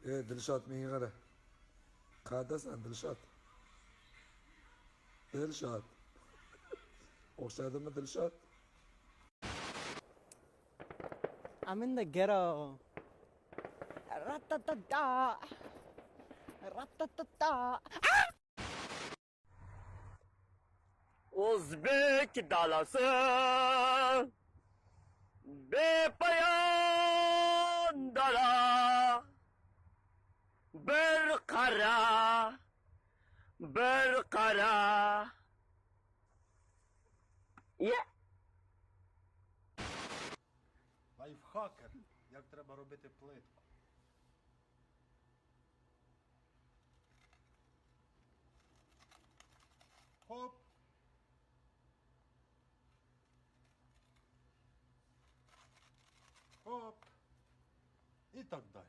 Dilshod menga qara. Qayerdasan Dilshod? Dilshod. O'xshadimi Dilshod? I'm in the ghetto. Ratatata. Ratatata. O'zbek dalasi bepoyon dala bir qara Лайфхакер, як треба робити плитку. Хоп. Хоп. І так далі.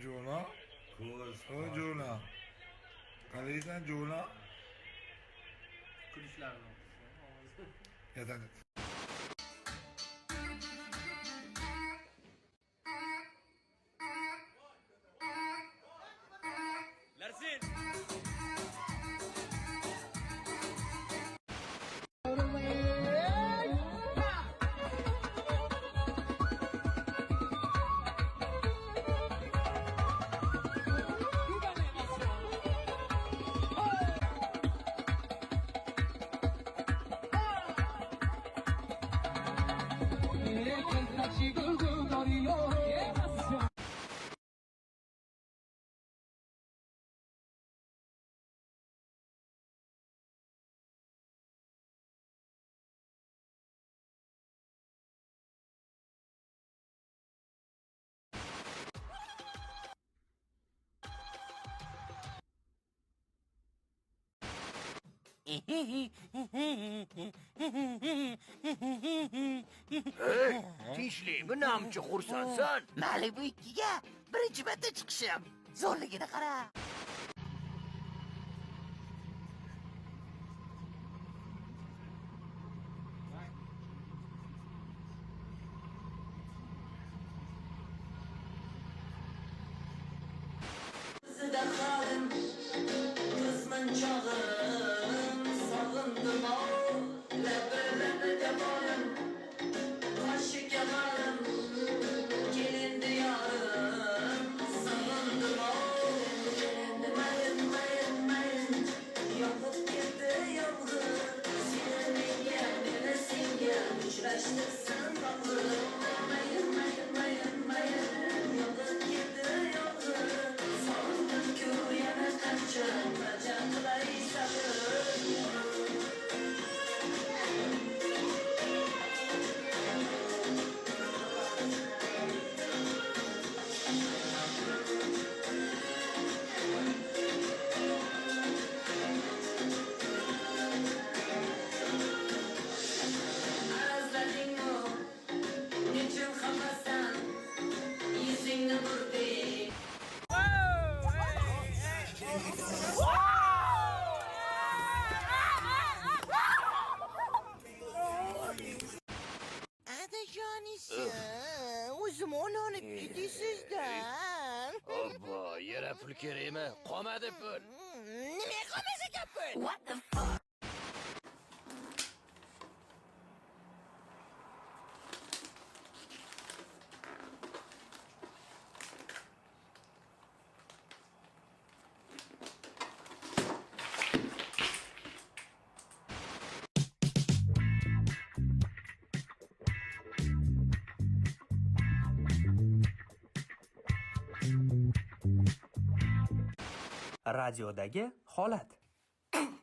Juna? Oh Juna. Qalaysan Juna? Kulishlarni. Yatadi. Larsin tinchlikmi namchi xursandsan? Malibu 2ga birinchi marta chiqishim. Zo'rligini qara. O'zim olanib ketasizdan. Obbo, yera pul kerakmi? Qolmadi pul. Nima qilmasa ekan pul? What the fuck? Radiodagi holat.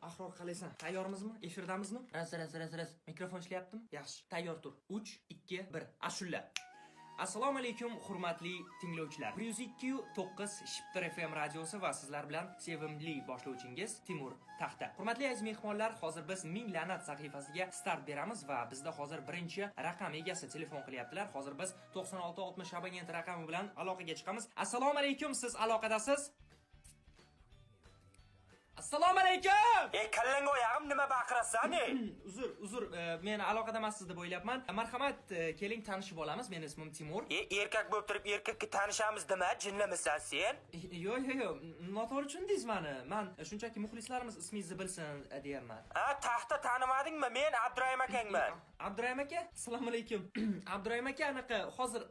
Ahror qalaysan? Tayyormizmi? Efirdamizmi? Ras. Mikrofon ishlayaptimi? Yaxshi. Tayyor tur. 3, 2, 1. Ashulla. Assalomu alaykum hurmatli tinglovchilar. 102.9 Shiptir FM radiosi va sizlar bilan sevimli boshlovchingiz Timur Taxta. Hurmatli aziz mehmonlar, hozir biz Ming la'nat sahifasiga start beramiz va bizda hozir birinchi raqam egasi telefon qilyaptilar. Hozir biz 9660 abonent raqami bilan aloqaga chiqamiz. Assalomu alaykum, siz aloqadasiz? Assalomu alaykum. Kallang oyog'im nima baqirasan? Uzr, men aloqada emassiz deb o'ylabman. Marhamat, keling tanishib olamiz. Mening ismim Timur. Erkak bo'lib turib erkakka tanishamiz dema, jinnimisan sen? Yo'q, noto'g'ri tushundingiz meni. Men shunchaki muxlislarimiz ismingizni bilsin deyapman. Taxta tanimadingmi? Men Abdurayim akangman. Abdurayim aka, assalomu alaykum. Abdurayim aka, anaqa hozir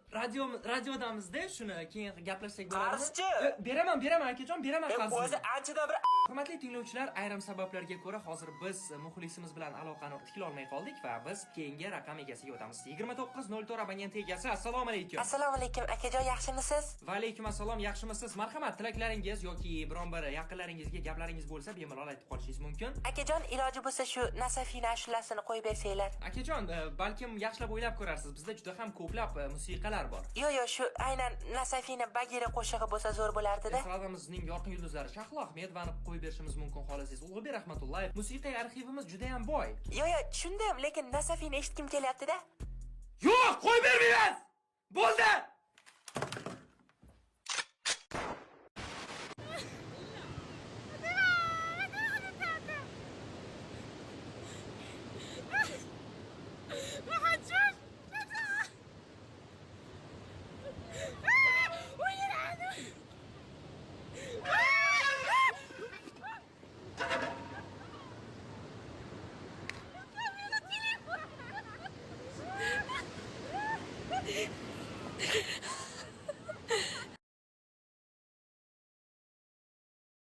radiodamizda, shuni keyin gaplashsak bo'ladimi? Qarzchi? Beraman akajon, beraman qarzni. O'zi anchadan bir Hurmatli tinglovchilar, ayrim sabablarga ko'ra hozir biz muxlisimiz bilan aloqani tiklay olmay qoldik va biz keyingi raqam egasiga o'tamiz. 2904 abonent egasi, assalomu alaykum. Assalomu alaykum akajon, yaxshimisiz? Va alaykum assalom, yaxshimisiz? Marhamat, tilaklaringiz yoki biron bir yaqinlaringizga gaplaringiz bo'lsa, bemalol aytib qolishingiz mumkin. Akajon, iloji bo'lsa shu Nasafina ashulasini qo'yib bersanglar. Akajon, balkim yaxshilab o'ylab ko'rarsiz. Bizda juda ham ko'plab musiqalar bor. Yo'q, shu aynan Nasafina Bagira qo'shig'i bo'lsa zo'r bo'lardi-da. Estradamizning yorqin yulduzlari Shahlo Ahmedovani qo'yib berishimiz mumkin xohlasangiz. Ulug'bek Rahmatullayev. Musiqiy arxivimiz juda ham boy. Yo'q, tushundim, lekin Nasafina eshitkim kelyapti-da. Yo'q, qo'yib bermaymiz. Bo'ldi.